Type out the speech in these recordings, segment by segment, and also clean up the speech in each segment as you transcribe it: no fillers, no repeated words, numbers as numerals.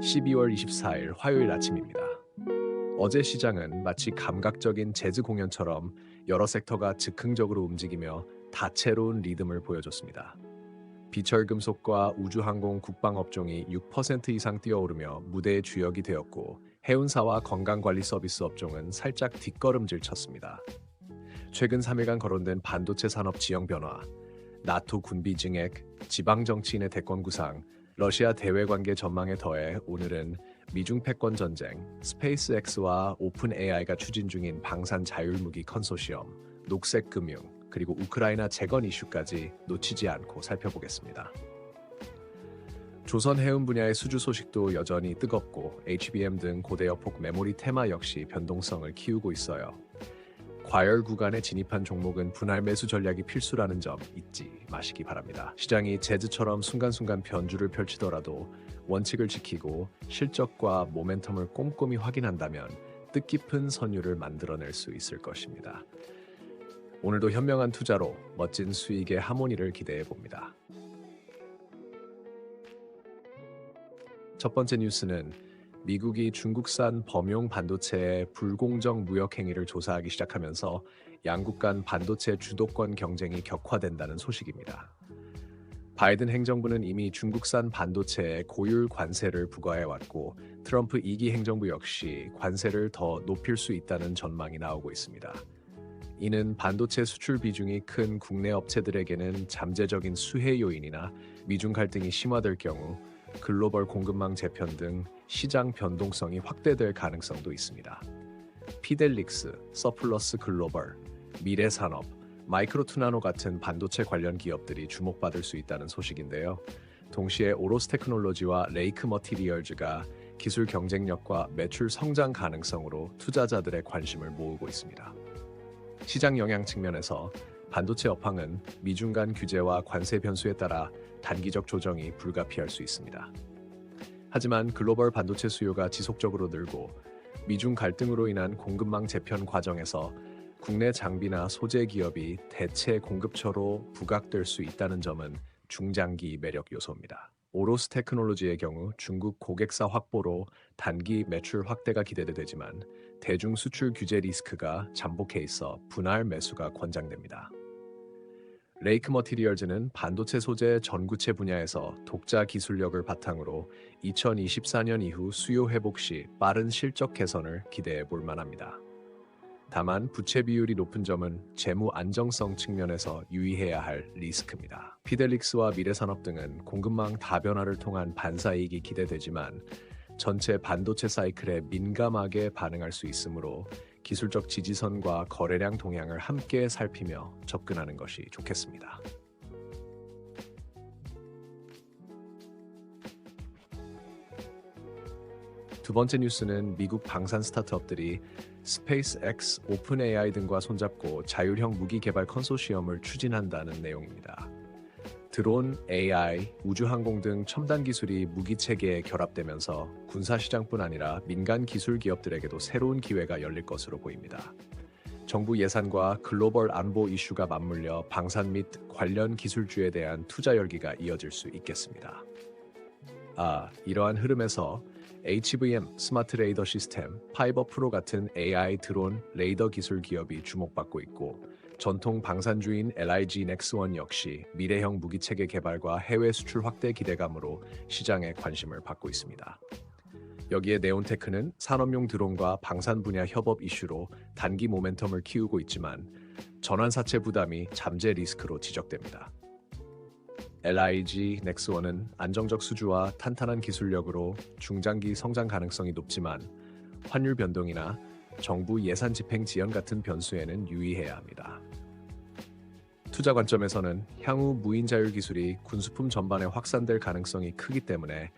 12월 24일 화요일 아침입니다. 어제 시장은 마치 감각적인 재즈 공연처럼 여러 섹터가 즉흥적으로 움직이며 다채로운 리듬을 보여줬습니다. 비철금속과 우주항공 국방업종이 6% 이상 뛰어오르며 무대의 주역이 되었고, 해운사와 건강관리 서비스 업종은 살짝 뒷걸음질 쳤습니다. 최근 3일간 거론된 반도체 산업 지형 변화, 나토 군비 증액, 지방 정치인의 대권 구상, 러시아 대외 관계 전망에 더해 오늘은 미중 패권 전쟁, 스페이스X와 오픈 AI가 추진 중인 방산 자율무기 컨소시엄, 녹색 금융, 그리고 우크라이나 재건 이슈까지 놓치지 않고 살펴보겠습니다. 조선 해운 분야의 수주 소식도 여전히 뜨겁고, HBM 등 고대여폭 메모리 테마 역시 변동성을 키우고 있어요. 과열 구간에 진입한 종목은 분할 매수 전략이 필수라는 점 잊지 마시기 바랍니다. 시장이 재즈처럼 순간순간 변주를 펼치더라도 원칙을 지키고 실적과 모멘텀을 꼼꼼히 확인한다면 뜻깊은 선율을 만들어낼 수 있을 것입니다. 오늘도 현명한 투자로 멋진 수익의 하모니를 기대해 봅니다. 첫 번째 뉴스는 미국이 중국산 범용 반도체의 불공정 무역 행위를 조사하기 시작하면서 양국 간 반도체 주도권 경쟁이 격화된다는 소식입니다. 바이든 행정부는 이미 중국산 반도체에 고율 관세를 부과해왔고, 트럼프 2기 행정부 역시 관세를 더 높일 수 있다는 전망이 나오고 있습니다. 이는 반도체 수출 비중이 큰 국내 업체들에게는 잠재적인 수혜 요인이나 미중 갈등이 심화될 경우 글로벌 공급망 재편 등 시장 변동성이 확대될 가능성도 있습니다. 피델릭스, 서플러스 글로벌, 미래산업, 마이크로투나노 같은 반도체 관련 기업들이 주목받을 수 있다는 소식인데요. 동시에 오로스 테크놀로지와 레이크 머티리얼즈가 기술 경쟁력과 매출 성장 가능성으로 투자자들의 관심을 모으고 있습니다. 시장 영향 측면에서 반도체 업황은 미중 간 규제와 관세 변수에 따라 단기적 조정이 불가피할 수 있습니다. 하지만 글로벌 반도체 수요가 지속적으로 늘고 미중 갈등으로 인한 공급망 재편 과정에서 국내 장비나 소재 기업이 대체 공급처로 부각될 수 있다는 점은 중장기 매력 요소입니다. 오로스 테크놀로지의 경우 중국 고객사 확보로 단기 매출 확대가 기대되지만 대중 수출 규제 리스크가 잠복해 있어 분할 매수가 권장됩니다. 레이크 머티리얼즈는 반도체 소재 전구체 분야에서 독자 기술력을 바탕으로 2024년 이후 수요 회복 시 빠른 실적 개선을 기대해 볼 만합니다. 다만 부채 비율이 높은 점은 재무 안정성 측면에서 유의해야 할 리스크입니다. 피델릭스와 미래산업 등은 공급망 다변화를 통한 반사이익이 기대되지만 전체 반도체 사이클에 민감하게 반응할 수 있으므로 기술적 지지선과 거래량 동향을 함께 살피며 접근하는 것이 좋겠습니다. 두 번째 뉴스는 미국 방산 스타트업들이 스페이스X, 오픈 AI 등과 손잡고 자율형 무기 개발 컨소시엄을 추진한다는 내용입니다. 드론, AI, 우주항공 등 첨단 기술이 무기 체계에 결합되면서 군사 시장뿐 아니라 민간 기술 기업들에게도 새로운 기회가 열릴 것으로 보입니다. 정부 예산과 글로벌 안보 이슈가 맞물려 방산 및 관련 기술주에 대한 투자 열기가 이어질 수 있겠습니다. 이러한 흐름에서 HVM, 스마트 레이더 시스템, 파이버 프로 같은 AI 드론, 레이더 기술 기업이 주목받고 있고, 전통 방산주인 LIG 넥스원 역시 미래형 무기체계 개발과 해외 수출 확대 기대감으로 시장의 관심을 받고 있습니다. 여기에 네온테크는 산업용 드론과 방산 분야 협업 이슈로 단기 모멘텀을 키우고 있지만 전환사채 부담이 잠재 리스크로 지적됩니다. LIG 넥스원은 안정적 수주와 탄탄한 기술력으로 중장기 성장 가능성이 높지만 환율 변동이나 정부 예산 집행 지연 같은 변수에는 유의해야 합니다. 투자 관점에서는 향후 무인 자율 기술이 군수품 전반에 확산될 가능성이 크기 때문에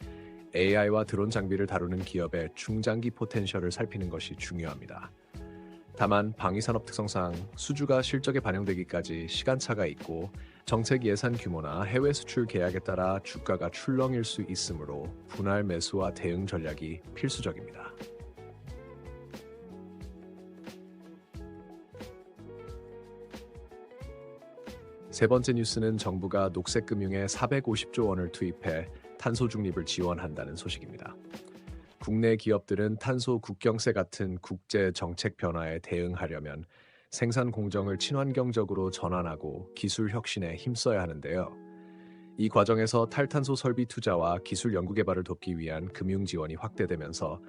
AI와 드론 장비를 다루는 기업의 중장기 포텐셜을 살피는 것이 중요합니다. 다만 방위산업 특성상 수주가 실적에 반영되기까지 시간차가 있고 정책 예산 규모나 해외 수출 계약에 따라 주가가 출렁일 수 있으므로 분할 매수와 대응 전략이 필수적입니다. 세 번째 뉴스는 정부가 녹색 금융에 450조 원을 투입해 탄소 중립을 지원한다는 소식입니다. 국내 기업들은 탄소 국경세 같은 국제 정책 변화에 대응하려면 생산 공정을 친환경적으로 전환하고 기술 혁신에 힘써야 하는데요. 이 과정에서 탈탄소 설비 투자와 기술 연구 개발을 돕기 위한 금융 지원이 확대되면서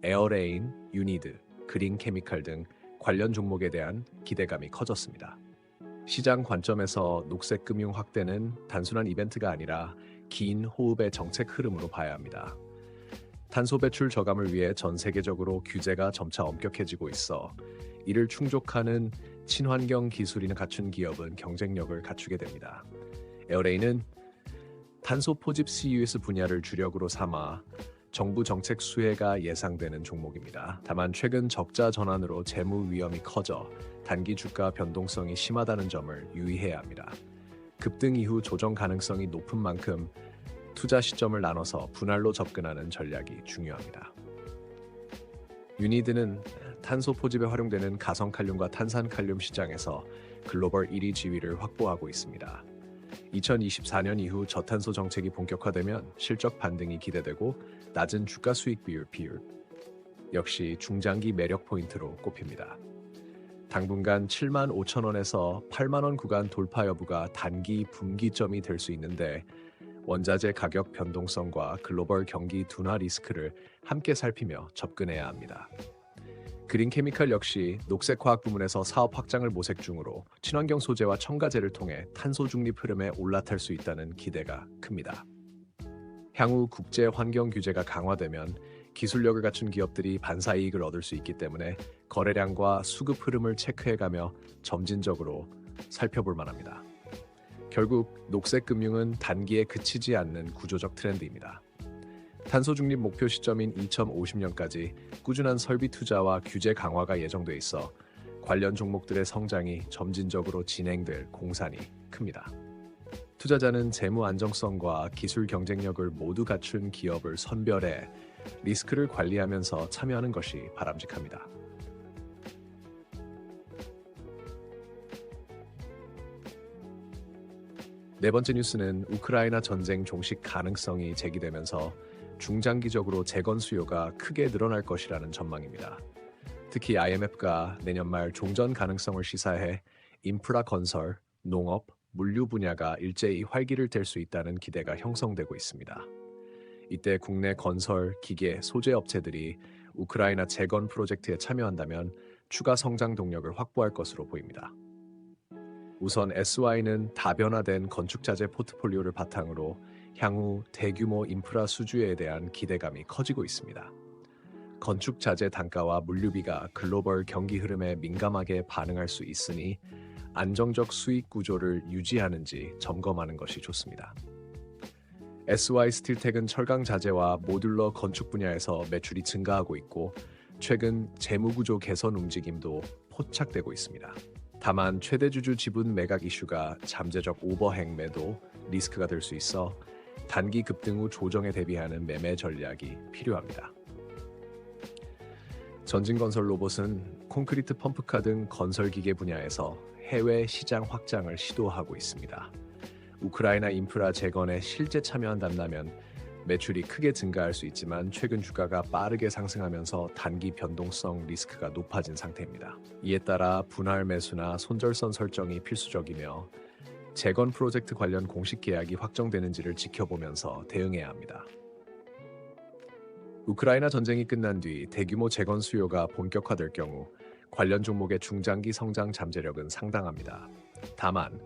에어레인, 유니드, 그린 케미칼 등 관련 종목에 대한 기대감이 커졌습니다. 시장 관점에서 녹색 금융 확대는 단순한 이벤트가 아니라 긴 호흡의 정책 흐름으로 봐야 합니다. 탄소 배출 저감을 위해 전 세계적으로 규제가 점차 엄격해지고 있어 이를 충족하는 친환경 기술이 갖춘 기업은 경쟁력을 갖추게 됩니다. 에어레인은 탄소 포집 CUS 분야를 주력으로 삼아 정부 정책 수혜가 예상되는 종목입니다. 다만 최근 적자 전환으로 재무 위험이 커져 단기 주가 변동성이 심하다는 점을 유의해야 합니다. 급등 이후 조정 가능성이 높은 만큼 투자 시점을 나눠서 분할로 접근하는 전략이 중요합니다. 유니드는 탄소 포집에 활용되는 가성칼륨과 탄산칼륨 시장에서 글로벌 1위 지위를 확보하고 있습니다. 2024년 이후 저탄소 정책이 본격화되면 실적 반등이 기대되고 낮은 주가 수익 비율 역시 중장기 매력 포인트로 꼽힙니다. 당분간 7만 5천 원에서 8만 원 구간 돌파 여부가 단기 분기점이 될 수 있는데 원자재 가격 변동성과 글로벌 경기 둔화 리스크를 함께 살피며 접근해야 합니다. 그린 케미칼 역시 녹색 화학 부문에서 사업 확장을 모색 중으로 친환경 소재와 첨가제를 통해 탄소 중립 흐름에 올라탈 수 있다는 기대가 큽니다. 향후 국제 환경 규제가 강화되면 기술력을 갖춘 기업들이 반사 이익을 얻을 수 있기 때문에 거래량과 수급 흐름을 체크해가며 점진적으로 살펴볼 만합니다. 결국 녹색 금융은 단기에 그치지 않는 구조적 트렌드입니다. 탄소 중립 목표 시점인 2050년까지 꾸준한 설비 투자와 규제 강화가 예정돼 있어 관련 종목들의 성장이 점진적으로 진행될 공산이 큽니다. 투자자는 재무 안정성과 기술 경쟁력을 모두 갖춘 기업을 선별해 리스크를 관리하면서 참여하는 것이 바람직합니다. 네 번째 뉴스는 우크라이나 전쟁 종식 가능성이 제기되면서 중장기적으로 재건 수요가 크게 늘어날 것이라는 전망입니다. 특히 IMF가 내년 말 종전 가능성을 시사해 인프라 건설, 농업, 물류 분야가 일제히 활기를 띨 수 있다는 기대가 형성되고 있습니다. 이때 국내 건설, 기계, 소재 업체들이 우크라이나 재건 프로젝트에 참여한다면 추가 성장 동력을 확보할 것으로 보입니다. 우선 SY는 다변화된 건축자재 포트폴리오를 바탕으로 향후 대규모 인프라 수주에 대한 기대감이 커지고 있습니다. 건축자재 단가와 물류비가 글로벌 경기 흐름에 민감하게 반응할 수 있으니 안정적 수익 구조를 유지하는지 점검하는 것이 좋습니다. SY 스틸텍은 철강 자재와 모듈러 건축 분야에서 매출이 증가하고 있고 최근 재무구조 개선 움직임도 포착되고 있습니다. 다만 최대 주주 지분 매각 이슈가 잠재적 오버행 매도 리스크가 될 수 있어 단기 급등 후 조정에 대비하는 매매 전략이 필요합니다. 전진건설 로봇은 콘크리트 펌프카 등 건설기계 분야에서 해외 시장 확장을 시도하고 있습니다. 우크라이나 인프라 재건에 실제 참여한다면 매출이 크게 증가할 수 있지만 최근 주가가 빠르게 상승하면서 단기 변동성 리스크가 높아진 상태입니다. 이에 따라 분할 매수나 손절선 설정이 필수적이며 재건 프로젝트 관련 공식 계약이 확정되는지를 지켜보면서 대응해야 합니다. 우크라이나 전쟁이 끝난 뒤 대규모 재건 수요가 본격화될 경우 관련 종목의 중장기 성장 잠재력은 상당합니다. 다만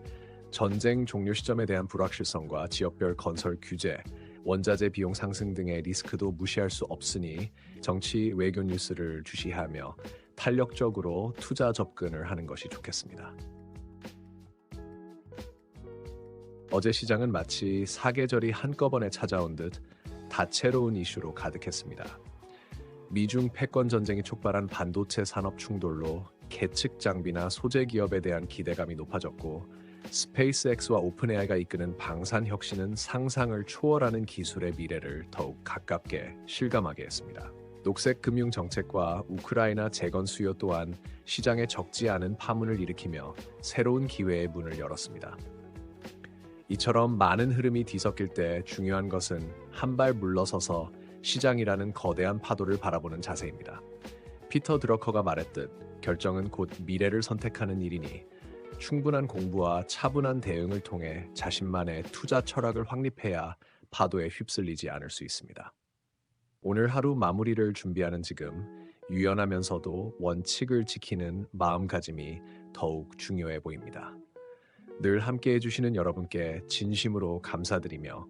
전쟁 종료 시점에 대한 불확실성과 지역별 건설 규제, 원자재 비용 상승 등의 리스크도 무시할 수 없으니 정치 외교 뉴스를 주시하며 탄력적으로 투자 접근을 하는 것이 좋겠습니다. 어제 시장은 마치 사계절이 한꺼번에 찾아온 듯 다채로운 이슈로 가득했습니다. 미중 패권 전쟁이 촉발한 반도체 산업 충돌로 계측 장비나 소재 기업에 대한 기대감이 높아졌고 스페이스X와 오픈AI가 이끄는 방산 혁신은 상상을 초월하는 기술의 미래를 더욱 가깝게 실감하게 했습니다. 녹색 금융 정책과 우크라이나 재건 수요 또한 시장에 적지 않은 파문을 일으키며 새로운 기회의 문을 열었습니다. 이처럼 많은 흐름이 뒤섞일 때 중요한 것은 한 발 물러서서 시장이라는 거대한 파도를 바라보는 자세입니다. 피터 드러커가 말했듯 결정은 곧 미래를 선택하는 일이니 충분한 공부와 차분한 대응을 통해 자신만의 투자 철학을 확립해야 파도에 휩쓸리지 않을 수 있습니다. 오늘 하루 마무리를 준비하는 지금 유연하면서도 원칙을 지키는 마음가짐이 더욱 중요해 보입니다. 늘 함께 해주시는 여러분께 진심으로 감사드리며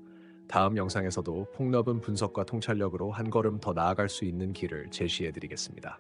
다음 영상에서도 폭넓은 분석과 통찰력으로 한 걸음 더 나아갈 수 있는 길을 제시해 드리겠습니다.